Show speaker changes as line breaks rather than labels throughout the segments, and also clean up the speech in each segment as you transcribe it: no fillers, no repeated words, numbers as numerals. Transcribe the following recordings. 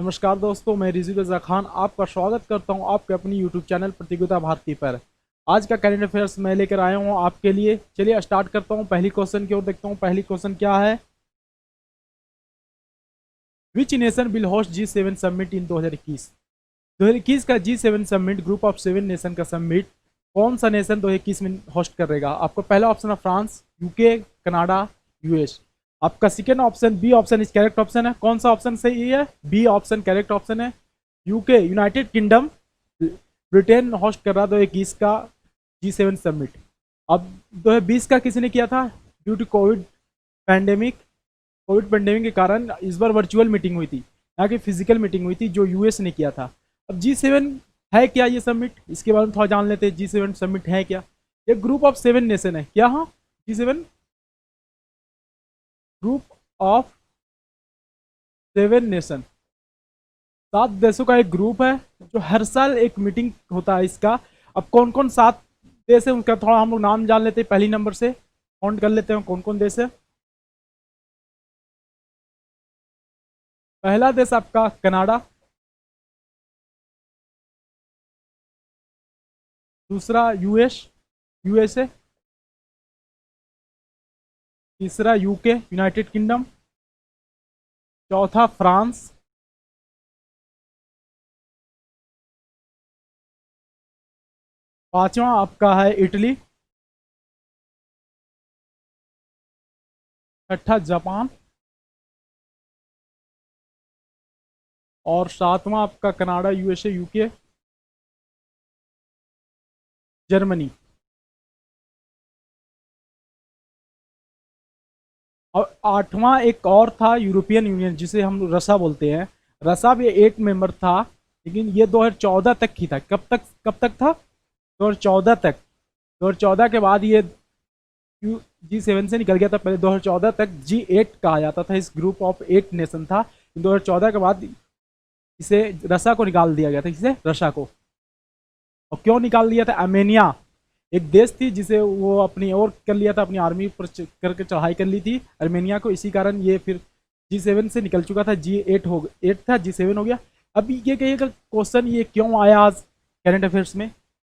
नमस्कार दोस्तों, मैं रिजवी रज़ा खान आपका स्वागत करता हूं आपके अपनी यूट्यूब चैनल प्रतियोगिता भारती पर। आज का करंट अफेयर्स मैं लेकर आया हूं आपके लिए। चलिए स्टार्ट करता हूं। पहली क्वेश्चन की ओर देखता हूं। पहली क्वेश्चन क्या है? Which nation will host G7 summit in 2021? 2021 का G7 summit, group of 7 nation का समिट, कौन सा नेशन 2021 में होस्ट करेगा? आपको पहला ऑप्शन है फ्रांस, यूके, कनाडा, यूएस। आपका second option B option is correct option है। कौन सा ऑप्शन सही है? बी ऑप्शन करेक्ट ऑप्शन है। UK, United Kingdom, Britain host कर रहा 2021 का G7 समिट। अब 2020 का किसी ने किया था? Due to pandemic COVID pandemic के कारण इस बार वर्चुअल मीटिंग हुई थी, ना कि फिजिकल मीटिंग हुई थी, जो यूएस ने किया था। अब G7 है क्या ये समिट? इसके बारे में थोड़ा जान लेते हैं। G7 समिट है क्या? ये ग्रुप ऑफ 7 नेशन है क्या? हाँ, G7 ग्रुप ऑफ 7 नेशन, 7 देशों का एक ग्रुप है जो हर साल एक मीटिंग होता है इसका। अब कौन कौन 7 देश है उनका थोड़ा हम लोग नाम जान लेते हैं। पहली नंबर से काउंट कर लेते हैं कौन कौन देश है। पहला देश आपका कनाडा, दूसरा यूएसए, तीसरा यूके यूनाइटेड किंगडम, चौथा फ्रांस, पांचवा आपका है इटली, छठा जापान, और सातवां आपका कनाडा, यूएसए, यूके, जर्मनी। और आठवां एक और था यूरोपियन यूनियन, जिसे हम रसा बोलते हैं। रसा भी एक मेंबर था, लेकिन ये 2014 तक ही था। कब तक था? 2014 तक। 2014 के बाद ये G7 से निकल गया था। पहले 2014 तक G8 कहा जाता था, इस ग्रुप ऑफ 8 नेशन था। 2014 के बाद इसे रसा को निकाल दिया गया था। इसे रसा को, और क्यों निकाल दिया था? आर्मेनिया एक देश थी जिसे वो अपनी ओर कर लिया था, अपनी आर्मी पर करके चढ़ाई कर ली थी आर्मेनिया को। इसी कारण ये फिर G7 से निकल चुका था। G8 हो 8 था, G7 हो गया। अब ये कहिएगा क्वेश्चन ये क्यों आया आज करंट अफेयर्स में?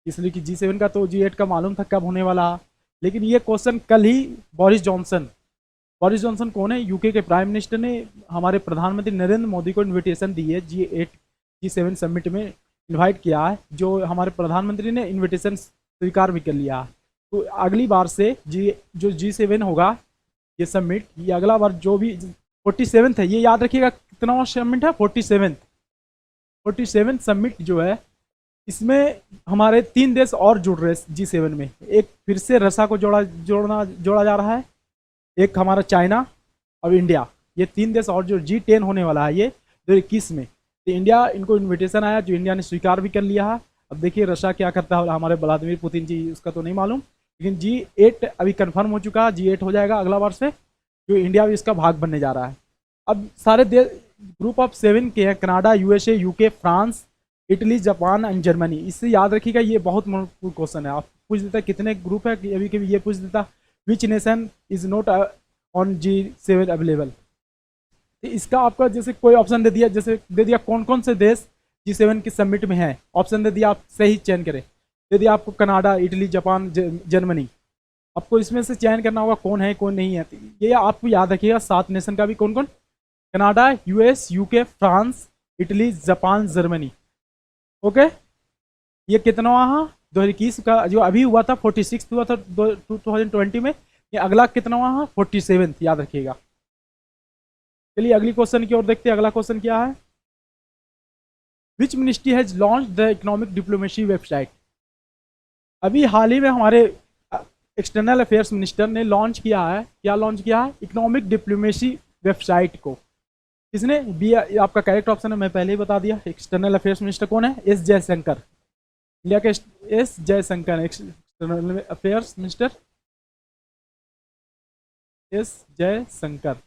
इसलिए कि G7 का तो G8 का मालूम था कब होने वाला, लेकिन ये क्वेश्चन कल ही बोरिस जॉनसन कौन है? यूके के प्राइम मिनिस्टर ने हमारे प्रधानमंत्री नरेंद्र मोदी को इन्विटेशन दी है। G7 समिट में इनवाइट किया है, जो हमारे प्रधानमंत्री ने इन्विटेशन स्वीकार भी कर लिया। तो अगली बार से जो G7 होगा ये समिट, ये अगला बार जो भी 47 है, ये याद रखिएगा कितना समिट है? 47 समिट जो है, इसमें हमारे 3 देश और जुड़ रहे हैं G7 में। एक फिर से रसा को जोड़ा जा रहा है, एक हमारा चाइना और इंडिया। ये 3 देश और जो G10 होने वाला है ये 2021 में। तो इंडिया, इनको इन्विटेशन आया जो इंडिया ने स्वीकार भी कर लिया है। अब देखिए रशिया क्या करता है हमारे व्लादिमीर पुतिन जी, उसका तो नहीं मालूम, लेकिन G8 अभी कंफर्म हो चुका है। G8 हो जाएगा अगला बार से, जो इंडिया भी इसका भाग बनने जा रहा है। अब सारे देश ग्रुप ऑफ 7 के हैं, Canada, USA, UK, France, Italy, Japan and Germany. इससे याद रखिएगा, ये बहुत महत्वपूर्ण क्वेश्चन है। आप पूछ देता कितने ग्रुप है, अभी कभी ये पूछ देता which nation is not on G7 available. तो इसका आपका जैसे कोई ऑप्शन दे दिया, जैसे दे दिया कौन कौन से देश G7 की समिट में है, ऑप्शन दे दिया, आप सही चयन करें। दे दिया आपको कनाडा, इटली, जापान, जर्मनी। आपको इसमें से चयन करना होगा कौन है कौन नहीं है। तो ये आपको याद रखिएगा 7 नेशन का भी कौन कौन? Canada, US, UK, France, Italy, Japan, Germany. Okay, ये कितना वहाँ 2021 का जो अभी हुआ था 46 हुआ था 2020 में। ये अगला कितना वहाँ 47, याद रखिएगा। चलिए अगली क्वेश्चन की ओर देखते हैं। अगला क्वेश्चन क्या है? Which ministry has launch the economic diplomacy website? अभी हाल ही में हमारे एक्सटर्नल अफेयर्स मिनिस्टर ने लॉन्च किया है। क्या लॉन्च किया है? इकोनॉमिक डिप्लोमेसी वेबसाइट को। किसने? बी आपका करेक्ट ऑप्शन है, मैं पहले ही बता दिया। एक्सटर्नल अफेयर्स मिनिस्टर कौन है? एस जयशंकर, इंडिया के S Jaishankar, external affairs minister S Jaishankar.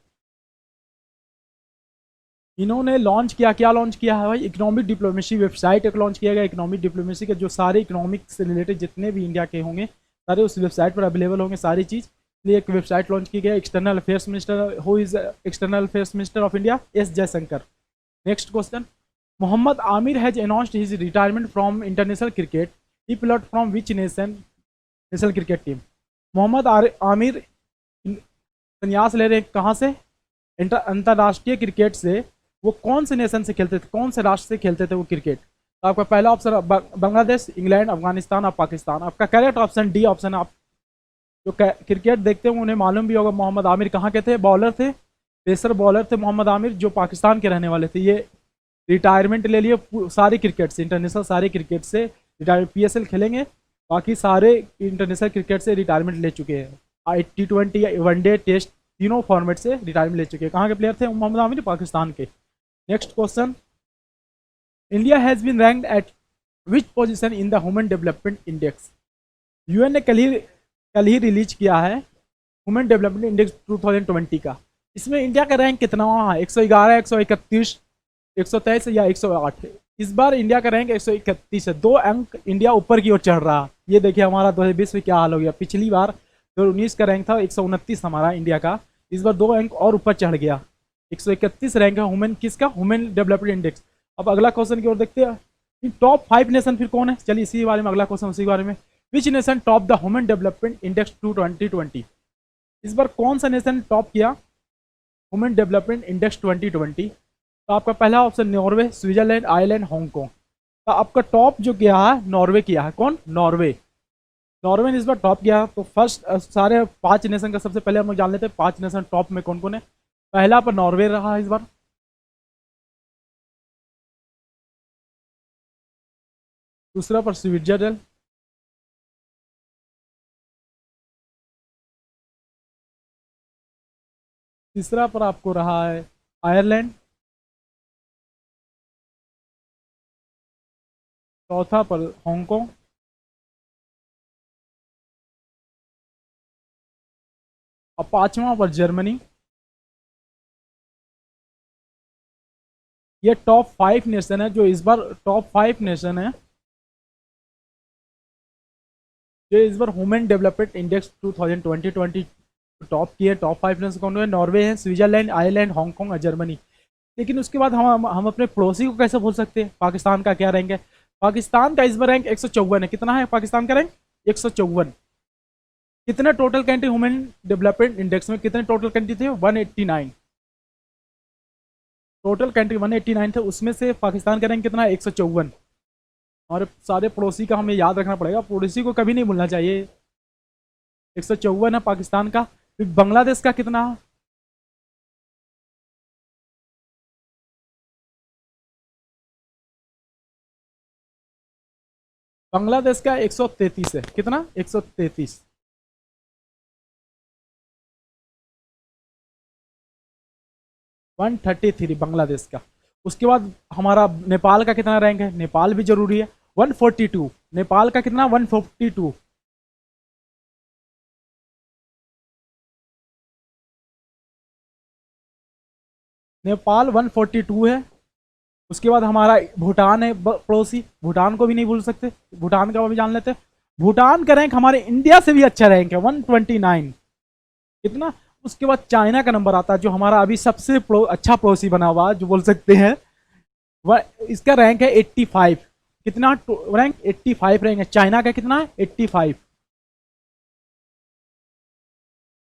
इन्होंने लॉन्च किया, क्या लॉन्च किया है भाई? इकोनॉमिक डिप्लोमेसी वेबसाइट एक लॉन्च किया गया। इकोनॉमिक डिप्लोमेसी के जो सारे इकोनॉमिक से रिलेटेड जितने भी इंडिया के होंगे, सारे उस वेबसाइट पर अवेलेबल होंगे सारी चीज़। इसलिए एक वेबसाइट लॉन्च की गई। External affairs minister, who is external affairs minister of India? S Jaishankar. Next question, Mohammad Amir has announced his retirement from international cricket, he played from which national cricket team. Mohammad Amir संन्यास ले रहे हैं कहाँ से, अंतर्राष्ट्रीय क्रिकेट से। वो कौन से नेशन से खेलते थे, कौन से राष्ट्र से खेलते थे वो क्रिकेट। तो आपका पहला ऑप्शन बांग्लादेश, इंग्लैंड, अफगानिस्तान और पाकिस्तान। आपका करेक्ट ऑप्शन डी ऑप्शन। आप जो क्रिकेट देखते हैं उन्हें मालूम भी होगा मोहम्मद आमिर कहाँ के थे, बॉलर थे, पेसर बॉलर थे मोहम्मद आमिर, जो पाकिस्तान के रहने वाले थे। ये रिटायरमेंट ले लिए सारी क्रिकेट से, इंटरनेशनल सारे क्रिकेट से रिटायरमेंट, PSL खेलेंगे, बाकी सारे इंटरनेशनल क्रिकेट से रिटायरमेंट ले चुके हैं। T20 वनडे टेस्ट तीनों फॉर्मेट से रिटायरमेंट ले चुके हैं। कहाँ के प्लेयर थे मोहम्मद आमिर, पाकिस्तान के। Next question, India has been ranked at which position in the human development index. UN ने कल ही रिलीज किया है ह्यूमन डेवलपमेंट इंडेक्स 2020 का। इसमें इंडिया का रैंक कितना है, 111, 131, 123 या 108। इस बार इंडिया का रैंक 131 है, 2 अंक इंडिया ऊपर की ओर चढ़ रहा है। ये देखिए हमारा 2020 में क्या हाल हो गया। पिछली बार 2019 का रैंक था 129 हमारा इंडिया का, इस बार 2 अंक और ऊपर चढ़ गया, 131 रैंक है ह्यूमन किसका, ह्यूमन डेवलपमेंट इंडेक्स। अब अगला क्वेश्चन की ओर देखते हैं, टॉप 5 नेशन फिर कौन है। चलिए इसी बारे में अगला क्वेश्चन, उसी बारे में। Which nation top the human development index 2020। इस बार कौन सा नेशन टॉप किया ह्यूमन डेवलपमेंट इंडेक्स 2020। तो आपका पहला option Norway, Switzerland, Ireland, Hong Kong. तो आपका टॉप जो किया है नॉर्वे किया है। कौन, नॉर्वे। नॉर्वे ने इस बार टॉप किया। तो फर्स्ट सारे 5 नेशन का सबसे पहले हम लोग जान लेते हैं 5 नेशन टॉप में कौन कौन है। पहला पर नॉर्वे रहा इस बार, दूसरा पर स्विट्जरलैंड, तीसरा पर आपको रहा है आयरलैंड, चौथा पर हांगकांग, और 5वां पर जर्मनी। ये टॉप 5 नेशन है, जो इस बार टॉप 5 नेशन है जो इस बार ह्यूमन डेवलपमेंट इंडेक्स 2020 टॉप की है। टॉप 5 नेशन कौन है, नॉर्वे है, स्विट्जरलैंड, आयरलैंड, हांगकांग और जर्मनी। लेकिन उसके बाद हम अपने पड़ोसी को कैसे भूल सकते हैं। पाकिस्तान का क्या रैंक है, पाकिस्तान का इस बार रैंक 154 है। कितना है पाकिस्तान का रैंक, 154। कितने total country human development index में, कितने टोटल कंट्री थे, 189 टोटल कंट्री 189 थे, उसमें से पाकिस्तान का रैंक कितना है, 154। और सारे पड़ोसी का हमें याद रखना पड़ेगा, पड़ोसी को कभी नहीं भूलना चाहिए। 154 है पाकिस्तान का। फिर बांग्लादेश का कितना, बांग्लादेश का 133 है। कितना, 133। 133 बांग्लादेश का। उसके बाद हमारा नेपाल का कितना रैंक है, नेपाल भी जरूरी है, 142। नेपाल का कितना, 142। नेपाल 142 है। उसके बाद हमारा भूटान है पड़ोसी, भूटान को भी नहीं भूल सकते, भूटान का भी जान लेते हैं। भूटान का रैंक हमारे इंडिया से भी अच्छा रैंक है, 129। कितना, उसके बाद चाइना का नंबर आता है, जो हमारा अभी सबसे अच्छा पड़ोसी बना हुआ जो बोल सकते हैं। इसका रैंक है 85। कितना रैंक, 85 रैंक है। चाइना का कितना है, 85।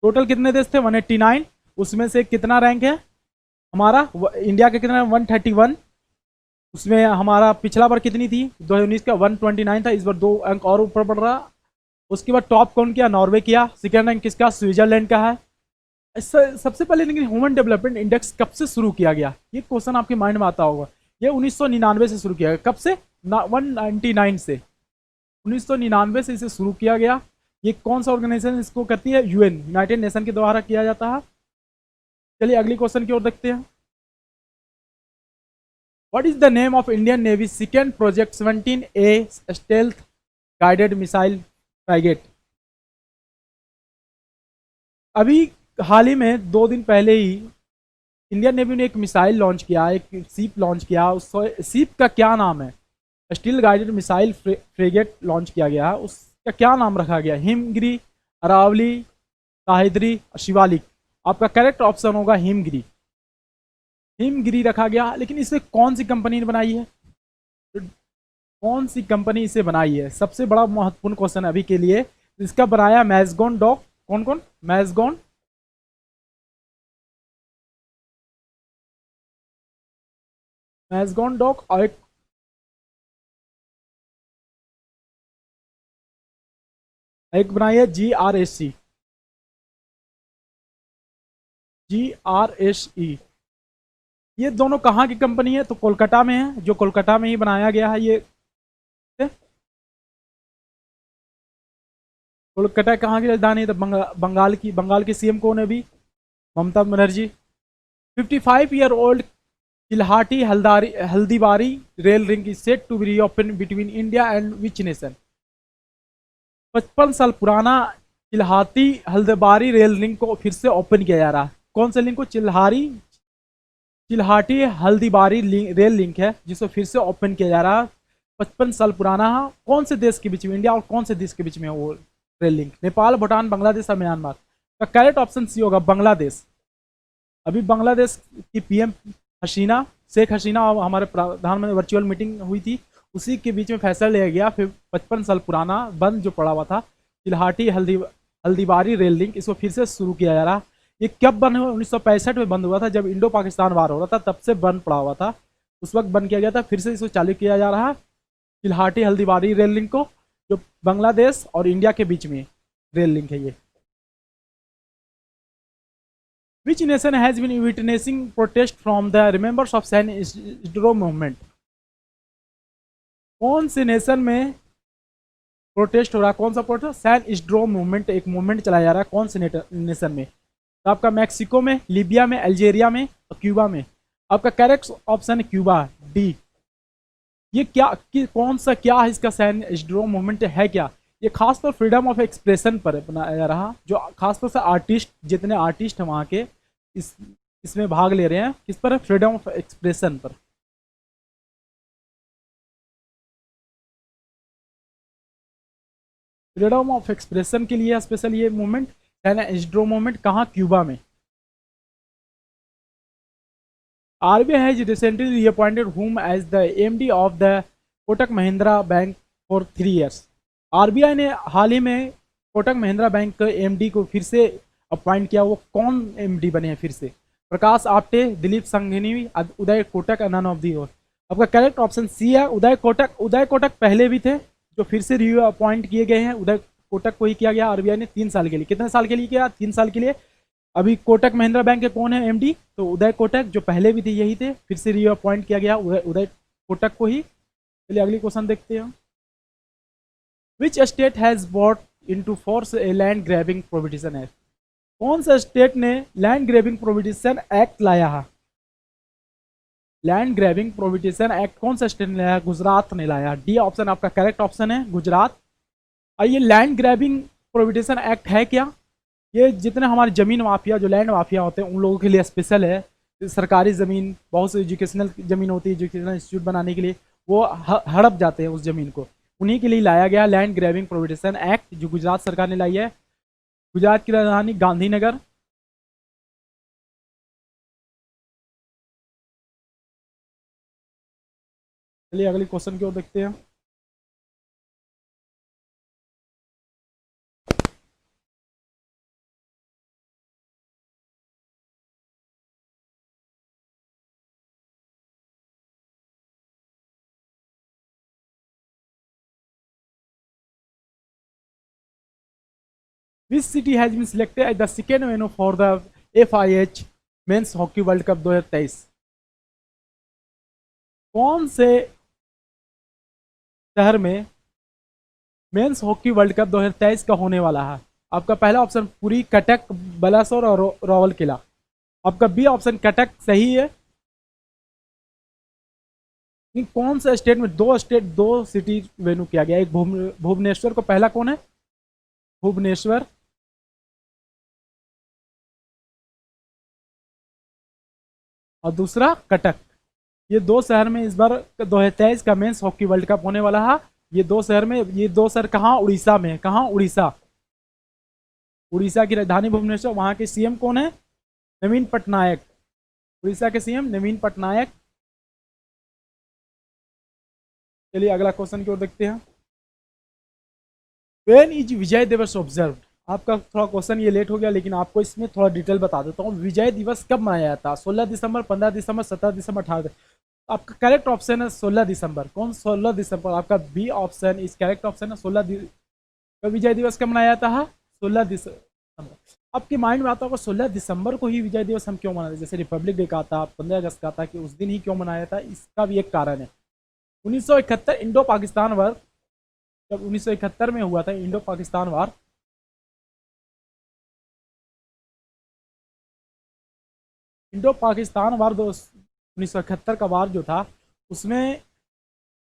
टोटल कितने देश थे, 189। उसमें से कितना रैंक है हमारा, इंडिया का कितना, 131। उसमें हमारा पिछला बार कितनी थी, 2019 का 129 था, इस बार 2 अंक और ऊपर बढ़ रहा। उसके बाद टॉप कौन किया, नॉर्वे किया। सेकेंड रैंक किसका, स्विट्जरलैंड का है। सबसे पहले लेकिन ह्यूमन डेवलपमेंट इंडेक्स कब से शुरू किया गया, ये क्वेश्चन आपके माइंड में आता होगा। ये 1999 से शुरू किया गया। कब से, 199 से, 1999 से इसे शुरू किया गया। ये कौन सा ऑर्गेनाइजेशन इसको करती है, UN, यूनाइटेड नेशन के द्वारा किया जाता है। चलिए अगली क्वेश्चन की ओर देखते हैं। What is the name of Indian navy second project 17A stealth guided missile frigate. अभी हाल ही में 2 दिन पहले ही इंडियन नेवी ने एक मिसाइल लॉन्च किया, एक सीप लॉन्च किया। उस सीप का क्या नाम है, स्टील गाइडेड मिसाइल फ्रेगेट लॉन्च किया गया है, उसका क्या नाम रखा गया, हिमगिरी, अरावली, साहिद्री, शिवालिक। आपका करेक्ट ऑप्शन होगा हिमगिरी। हिमगिरी रखा गया, लेकिन इसे कौन सी कंपनी ने बनाई है? तो कौन सी कंपनी इसे बनाई है, सबसे बड़ा महत्वपूर्ण क्वेश्चन अभी के लिए। इसका बनाया मैजगॉन डॉक, कौन कौन? मैजगॉन, मैजगॉन डॉक, और एक बनाई है GRSC, GRSE। ये दोनों कहाँ की कंपनी है? तो कोलकाता में है, जो कोलकाता में ही बनाया गया है ये। कोलकाता कहाँ की राजधानी है? तो बंगाल की सीएम कौन है अभी? Mamata Banerjee. 55 year old Kilhati Haldibari rail ring is set to be reopen between India and which nation? 55 साल पुराना चिल्हाटी हल्दीबारी रेल लिंक को फिर से ओपन किया जा रहा है। कौन से लिंक को? चिल्हाटी हल्दीबारी रेल लिंक है, जिसको फिर से ओपन किया जा रहा है। 55 साल पुराना है। कौन से देश के बीच में, इंडिया और कौन से देश के बीच में है वो रेल लिंक? नेपाल, भूटान, बांग्लादेश और म्यांमार। तो करेक्ट ऑप्शन सी होगा, बांग्लादेश। अभी बांग्लादेश की पीएम हसीना, शेख हसीना और हमारे प्रधानमंत्री वर्चुअल मीटिंग हुई थी, उसी के बीच में फैसला लिया गया। फिर 55 साल पुराना बंद जो पड़ा हुआ था चिल्हाटी हल्दीबारी रेल लिंक, इसको फिर से शुरू किया जा रहा। ये कब बंद हुआ? 1965 में बंद हुआ था, जब इंडो पाकिस्तान वार हो रहा था, तब से बंद पड़ा हुआ था। उस वक्त बंद किया गया था, फिर से इसको चालू किया जा रहा है चिल्हाटी हल्दीबारी रेल लिंक को, जो बांग्लादेश और इंडिया के बीच में रेल लिंक है ये। Which nation has been witnessing protest from the members of San Isidro movement? कौन से नेशन में प्रोटेस्ट हो रहा है? कौन सा प्रोटेस्ट? सैन इस्ड्रो मूवमेंट, एक मूवमेंट चलाया जा रहा है। कौन से नेशन में? तो आपका मैक्सिको में, लीबिया में, अल्जेरिया में और क्यूबा में। आपका करेक्ट ऑप्शन है क्यूबा, डी। ये क्या कौन सा क्या है इसका? सैन इस्ड्रो मूवमेंट है क्या? ये खासतौर फ्रीडम ऑफ एक्सप्रेशन पर बनाया जा रहा, जो खासतौर से आर्टिस्ट, जितने आर्टिस्ट हैं वहाँ के इस इसमें भाग ले रहे हैं। किस पर? फ्रीडम ऑफ एक्सप्रेशन पर। फ्रीडम ऑफ एक्सप्रेशन के लिए स्पेशल ये मूवमेंट है ना, इस्ड्रो मूवमेंट। कहाँ? क्यूबा में। RBI has recently reappointed whom as the MD of the Kotak Mahindra bank for 3 years. RBI ने हाल ही में कोटक महिंद्रा बैंक के एमडी को फिर से अपॉइंट किया। वो कौन एमडी बने हैं फिर से? प्रकाश Apte, Dilip Sanghni, Uday Kotak, none of the और। आपका करेक्ट ऑप्शन सी है, उदय कोटक। उदय कोटक पहले भी थे, जो फिर से री अपॉइंट किए गए हैं। उदय कोटक को ही किया गया आरबीआई ने 3 साल के लिए। कितने साल के लिए किया? 3 साल के लिए। अभी कोटक महिंद्रा बैंक के कौन है एमडी? तो उदय कोटक, जो पहले भी थे यही थे, फिर से री अपॉइंट किया गया उदय कोटक को ही। चलिए अगली क्वेश्चन देखते हैं। Which state has bot into force a land grabbing prohibition act? कौन सा स्टेट ने लैंड ग्रैबिंग प्रोहिबिशन एक्ट लाया है? लैंड ग्रैबिंग प्रोहिबिशन एक्ट कौन सा स्टेट ने लाया? गुजरात ने लाया। डी ऑप्शन आपका करेक्ट ऑप्शन है, गुजरात। और ये लैंड ग्रैबिंग प्रोहिबिशन एक्ट है क्या? ये जितने हमारे ज़मीन माफिया, जो लैंड माफिया होते हैं, उन लोगों के लिए स्पेशल है। सरकारी ज़मीन, बहुत सी एजुकेशनल ज़मीन होती है, एजुकेशनल इंस्टीट्यूट बनाने के लिए वो हड़प जाते हैं उस ज़मीन को, उन्हीं के लिए लाया गया लैंड ग्रैबिंग प्रोहिबिशन एक्ट, जो गुजरात सरकार ने लाई है। गुजरात की राजधानी गांधीनगर। चलिए अगले क्वेश्चन की ओर देखते हैं। Which city has been selected as the second venue for the FIH men's hockey world cup 2023? कौन से शहर में मेंस हॉकी वर्ल्ड कप 2023 का होने वाला है? आपका पहला ऑप्शन पुरी, कटक, बालासोर और राउरकेला। आपका बी ऑप्शन कटक सही है। कौन सा स्टेट में दो सिटी वेन्यू किया गया? एक भुवनेश्वर को, पहला कौन है? भुवनेश्वर, और दूसरा कटक। ये दो शहर में इस बार 2023 का मेंस हॉकी वर्ल्ड कप होने वाला है। ये दो शहर में, ये दो शहर कहाँ? उड़ीसा में। कहाँ? उड़ीसा। उड़ीसा की राजधानी भुवनेश्वर। वहाँ के सीएम कौन है? नवीन पटनायक। उड़ीसा के सीएम नवीन पटनायक। चलिए अगला क्वेश्चन की ओर देखते हैं। वेन इज विजय दिवस ऑब्जर्व। आपका थोड़ा क्वेश्चन ये लेट हो गया, लेकिन आपको इसमें थोड़ा डिटेल बता देता हूँ। विजय दिवस कब मनाया जाता है? 16 दिसंबर, 15 दिसंबर, 17 दिसंबर, 18। आपका करेक्ट ऑप्शन है 16 दिसंबर। कौन 16 दिसंबर? आपका बी ऑप्शन इस करेक्ट ऑप्शन है। विजय दिवस कब मनाया जाता है? 16 दिसंबर। आपके माइंड में आता होगा 16 दिसंबर को ही विजय दिवस हम क्यों मनाते हैं? जैसे रिपब्लिक डे का था, 15 अगस्त का था, कि उस दिन ही क्यों मनाया था? इसका भी एक कारण है। 1971 इंडो पाकिस्तान वार, जब 1971 में हुआ था इंडो पाकिस्तान वार, इंडो पाकिस्तान वार 1971 का वार जो था, उसमें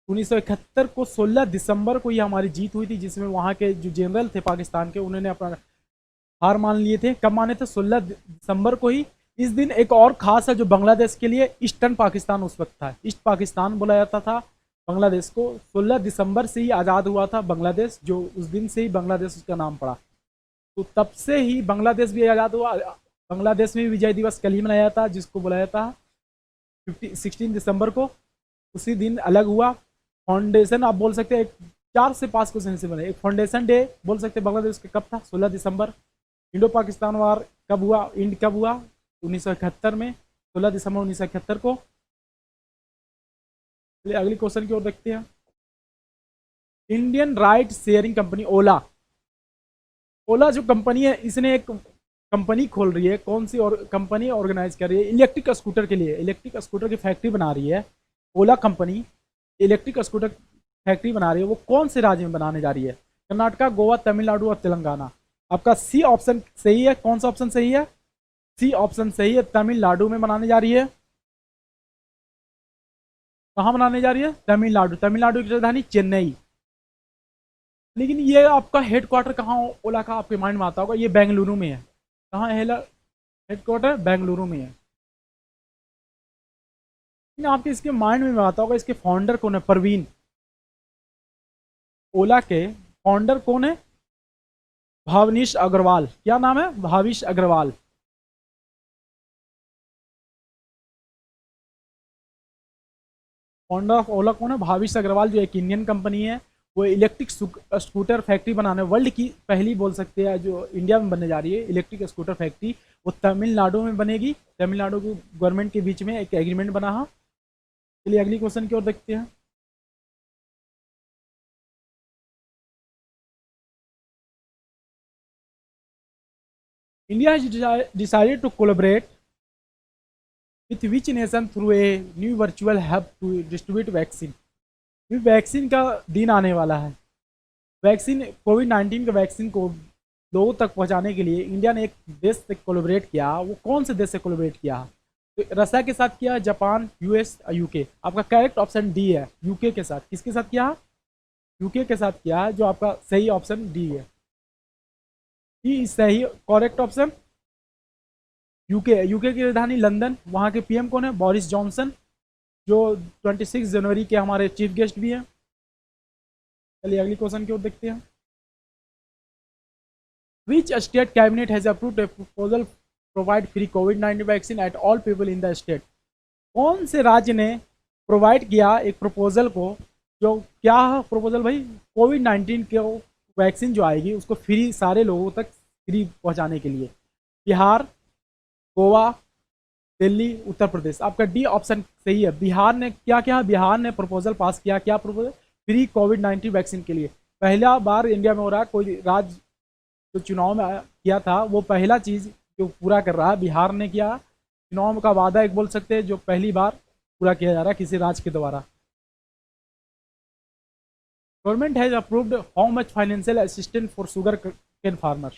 1971 को 16 दिसंबर को ही हमारी जीत हुई थी, जिसमें वहाँ के जो जनरल थे पाकिस्तान के, उन्होंने अपना हार मान लिए थे। कब माने थे? 16 दिसंबर को ही। इस दिन एक और खास है जो बांग्लादेश के लिए, ईस्टर्न पाकिस्तान उस वक्त था, ईस्ट पाकिस्तान बोला जाता था बांग्लादेश को। 16 दिसंबर से ही आज़ाद हुआ था बांग्लादेश, जो उस दिन से ही बांग्लादेश उसका नाम पड़ा। तो तब से ही बांग्लादेश भी आज़ाद हुआ। बांग्लादेश में भी विजय दिवस कल ही मनाया जाता है, जिसको बुलाया जाता है 16 दिसंबर को। उसी दिन अलग हुआ। फाउंडेशन आप बोल सकते हैं, 4 से 5 क्वेश्चन से बने। एक फाउंडेशन डे बोल सकते हैं बांग्लादेश का, कब था? 16 दिसंबर। इंडो पाकिस्तान वार कब हुआ? इंड कब हुआ? 1971 में, 16 दिसंबर 1971 को। चलिए अगली क्वेश्चन की ओर देखते हैं। इंडियन राइड शेयरिंग कंपनी ओला, ओला जो कंपनी है, इसने एक कंपनी खोल रही है। कौन सी और कंपनी ऑर्गेनाइज कर रही है? इलेक्ट्रिक स्कूटर के लिए, इलेक्ट्रिक स्कूटर की फैक्ट्री बना रही है ओला कंपनी। इलेक्ट्रिक स्कूटर फैक्ट्री बना रही है, वो कौन से राज्य में बनाने जा रही है? कर्नाटका, गोवा, तमिलनाडु और तेलंगाना। आपका सी ऑप्शन सही है। कौन सा ऑप्शन सही है? सी ऑप्शन सही है, तमिलनाडु में बनाने जा रही है। कहाँ बनाने जा रही है? तमिलनाडु। तमिलनाडु की राजधानी चेन्नई। लेकिन ये आपका हेडक्वार्टर कहाँ ओला का आपके माइंड में आता होगा? ये बेंगलुरु में है। कहाँ है हेडक्वार्टर? बेंगलुरु में है। लेकिन आपके इसके माइंड में आता होगा इसके फाउंडर कौन है? परवीन। ओला के फाउंडर कौन है? भावनीश अग्रवाल। क्या नाम है? भाविश अग्रवाल। फाउंडर ऑफ ओला कौन है? भाविश अग्रवाल, जो एक इंडियन कंपनी है। वो इलेक्ट्रिक स्कूटर फैक्ट्री बनाने, वर्ल्ड की पहली बोल सकते हैं जो इंडिया में बनने जा रही है इलेक्ट्रिक स्कूटर फैक्ट्री, वो तमिलनाडु में बनेगी। तमिलनाडु की गवर्नमेंट के बीच में एक एग्रीमेंट बना है। चलिए अगली क्वेश्चन की ओर देखते हैं। India has decided to collaborate with which nation through a new virtual hub to distribute vaccine। अभी वैक्सीन का दिन आने वाला है। वैक्सीन, कोविड-19 के वैक्सीन को लोगों तक पहुंचाने के लिए इंडिया ने एक देश से कोलैबोरेट किया। वो कौन से देश से कोलैबोरेट किया? तो रशिया के साथ किया, जापान, यूएस, यूके। आपका करेक्ट ऑप्शन डी है, यूके के साथ। किसके साथ किया? यूके के साथ किया है, जो आपका सही ऑप्शन डी है। डी सही करेक्ट ऑप्शन। यूके, यूके की राजधानी लंदन। वहाँ के पीएम कौन है? बोरिस जॉनसन, जो 26 जनवरी के हमारे चीफ गेस्ट भी हैं। चलिए अगली क्वेश्चन की ओर देखते हैं। Which state cabinet has approved a proposal provide free COVID-19 vaccine at all people in the state? कौन से राज्य ने प्रोवाइड किया एक प्रपोजल को, जो क्या है प्रपोजल भाई? कोविड-19 के वैक्सीन जो आएगी उसको फ्री, सारे लोगों तक फ्री पहुंचाने के लिए। बिहार, गोवा, दिल्ली, उत्तर प्रदेश। आपका डी ऑप्शन सही है। बिहार ने क्या किया? बिहार ने प्रपोजल पास किया। क्या प्रपोजल? फ्री कोविड-19 वैक्सीन के लिए। पहला बार इंडिया में हो रहा है, कोई राज्य जो चुनाव में किया था वो पहला चीज़ जो पूरा कर रहा है बिहार ने किया। चुनाव का वादा एक बोल सकते हैं जो पहली बार पूरा किया जा रहा है किसी राज्य के द्वारा। Government has approved how much financial assistance for sugarcane farmers.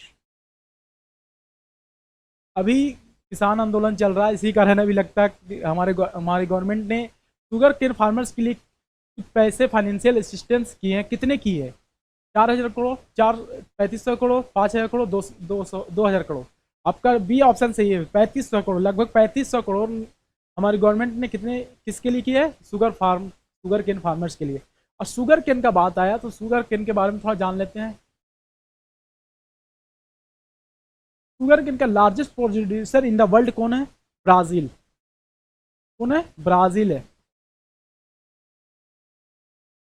अभी किसान आंदोलन चल रहा है, इसी कारण अभी लगता है कि हमारी गवर्नमेंट ने शुगर केन फार्मर्स के लिए कुछ पैसे फाइनेंशियल असिस्टेंस किए हैं। कितने की है? 4,000 करोड़, 3500 करोड़, 5,000 करोड़, 2,000 करोड़। आपका बी ऑप्शन सही है, 3500 करोड़। लगभग 3500 करोड़ हमारी गवर्नमेंट ने कितने किसके लिए किया है? शुगर केन फार्मर्स के लिए। और शुगर केन का बात आया तो शुगर केन के बारे में थोड़ा जान लेते हैं। शुगर केन का largest producer in the world कौन है? ब्राज़ील। कौन है? ब्राजील है।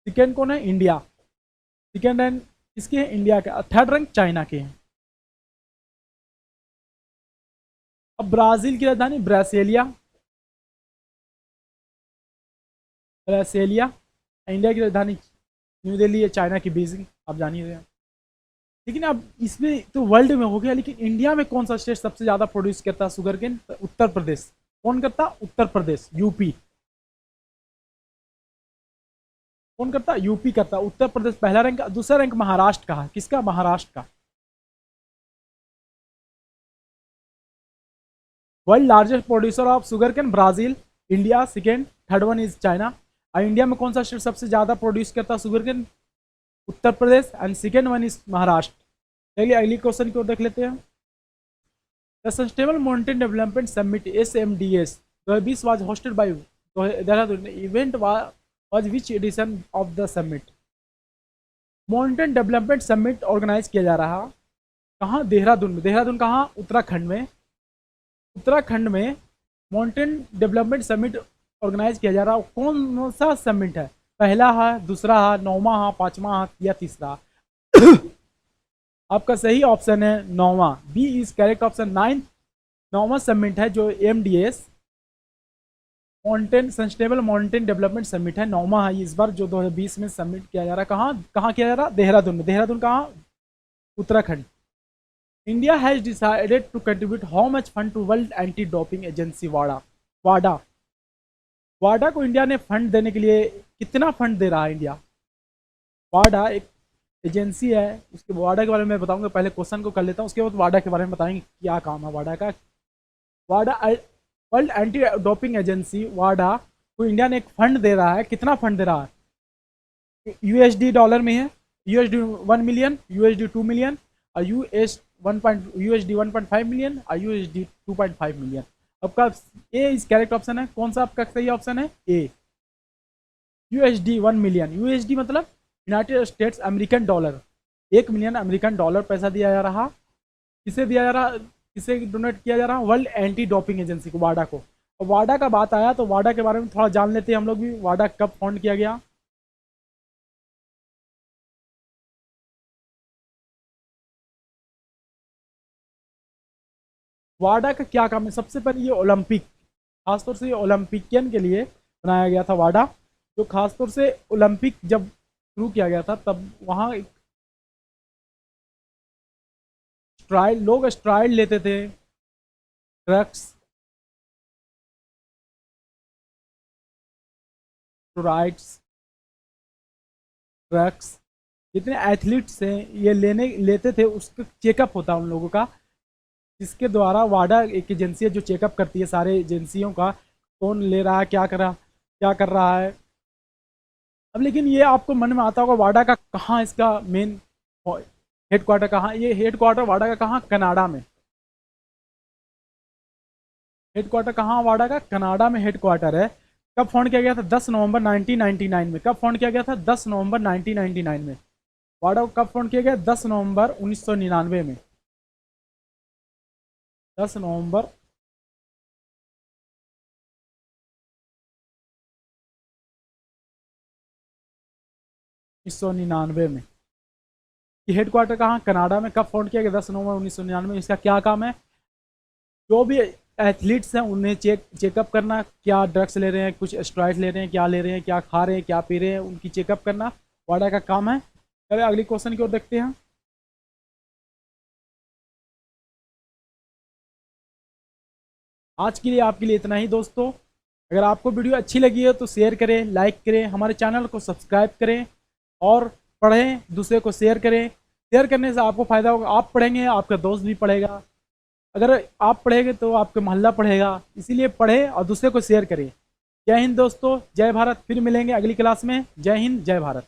सेकेंड कौन है? इंडिया। सेकेंड रैंक किसकी है? इंडिया का। थर्ड रैंक चाइना के हैं। अब ब्राजील की राजधानी ब्रासिलिया, ब्रासिलिया। इंडिया की राजधानी न्यू दिल्ली है, चाइना की बीजिंग, आप जान ही रहे हैं। लेकिन अब इसमें तो वर्ल्ड में हो गया, लेकिन इंडिया में कौन सा स्टेट सबसे ज्यादा प्रोड्यूस करता है शुगर केन? उत्तर प्रदेश। कौन करता? उत्तर प्रदेश, यूपी। कौन करता? यूपी करता। उत्तर प्रदेश पहला रैंक। दूसरा रैंक महाराष्ट्र का है। किसका? महाराष्ट्र का। World largest producer of sugarcane Brazil, India second, third one is China. और इंडिया में कौन सा स्टेट सबसे ज्यादा प्रोड्यूस करता है sugarcane? Uttar Pradesh, and second one is Maharashtra. चलिए अगली क्वेश्चन की ओर देख लेते हैं। The sustainable mountain development summit SMDS 2020 was hosted by Dehradun. Event was which edition of the summit? Mountain development summit organize किया जा रहा है कहाँ? देहरादून में। देहरादून कहाँ? उत्तराखंड में। उत्तराखंड में माउंटेन डेवलपमेंट समिट ऑर्गेनाइज किया जा रहा है। कौन सा समिट है? पहला है, दूसरा है, नौवां है, पांचवा है या तीसरा? आपका सही ऑप्शन है नौवां। B is correct option. 9th नौवां समिट है जो MDS mountain sustainable mountain development summit है, नौवां है इस बार जो 2020 में समिट किया जा रहा है। कहाँ किया जा रहा है? देहरादून में। देहरादून कहाँ? Uttarakhand. India has decided to contribute how much fund to world anti doping agency वाडा? वाडा वाडा को इंडिया ने फंड देने के लिए कितना फंड दे रहा है इंडिया? वाडा एक एजेंसी है, उसके वाडा के बारे में बताऊंगा। पहले क्वेश्चन को कर लेता हूँ, उसके बाद वाडा के बारे में बताएंगे क्या काम है वाडा का। वाडा वर्ल्ड एंटी डोपिंग एजेंसी वाडा को इंडिया ने एक फंड दे रहा है। कितना फंड दे रहा है? USD डॉलर में है। USD 1 मिलियन, USD 2 मिलियन और USD 1.5 मिलियन और USD 2.5 मिलियन। आपका ए इस करेक्ट ऑप्शन है। कौन सा आपका सही ऑप्शन है? ए। USD 1 million. USD मतलब United states American dollar. 1 million American dollar पैसा दिया जा रहा। किसे दिया जा रहा? किसे डोनेट किया जा रहा? वर्ल्ड एंटी डोपिंग एजेंसी को, वाडा को। और वाडा का बात आया तो वाडा के बारे में थोड़ा जान लेते हैं हम लोग भी। वाडा कब फाउंड किया गया? वाडा का क्या काम है? सबसे पहले ये ओलंपिक, खासतौर से ये ओलंपिकियन के लिए बनाया गया था वाडा। जो खासतौर से ओलंपिक जब शुरू किया गया था तब वहाँ स्ट्राइड, लोग स्ट्राइड लेते थे, ड्रग्स, स्टेरॉइड्स, ड्रग्स, जितने एथलीट्स हैं ये लेते थे, उसका चेकअप होता उन लोगों का। इसके द्वारा वाडा एक एजेंसी है जो चेकअप करती है सारे एजेंसियों का, कौन ले रहा है, क्या कर रहा है। अब लेकिन ये आपको मन में आता होगा वाडा का कहाँ, इसका मेन हेडक्वार्टर कहाँ? ये हेडक्वार्टर वाडा का कहाँ? कनाडा में। हेडक्वार्टर कहाँ वाडा का? कनाडा में हेडक्वार्टर है। कब फाउंड किया गया था? 10 नवंबर 1999 में। कब फाउंड किया गया था? 10 नवंबर 1999 में। वाडा को कब फाउंड किया गया? 10 नवंबर 1999 में। 10 नवंबर 1999 में। ये हेडक्वार्टर कहाँ? कनाडा में। कब फाउंड किया गया? 10 नवंबर 1999 में। इसका क्या काम है? जो भी एथलीट्स हैं उन्हें चेकअप करना, क्या ड्रग्स ले रहे हैं, कुछ स्टेरॉइड्स ले रहे हैं, क्या ले रहे हैं, क्या खा रहे हैं, क्या पी रहे हैं, उनकी चेकअप करना वाडा का काम है। चलिए अगली क्वेश्चन की ओर देखते हैं। आज के लिए आपके लिए इतना ही दोस्तों। अगर आपको वीडियो अच्छी लगी है तो शेयर करें, लाइक करें, हमारे चैनल को सब्सक्राइब करें और पढ़ें, दूसरे को शेयर करें। शेयर करने से आपको फ़ायदा होगा, आप पढ़ेंगे आपका दोस्त भी पढ़ेगा, अगर आप पढ़ेंगे तो आपका मोहल्ला पढ़ेगा। इसीलिए पढ़ें और दूसरे को शेयर करें। जय हिंद दोस्तों, जय भारत। फिर मिलेंगे अगली क्लास में। जय हिंद, जय भारत।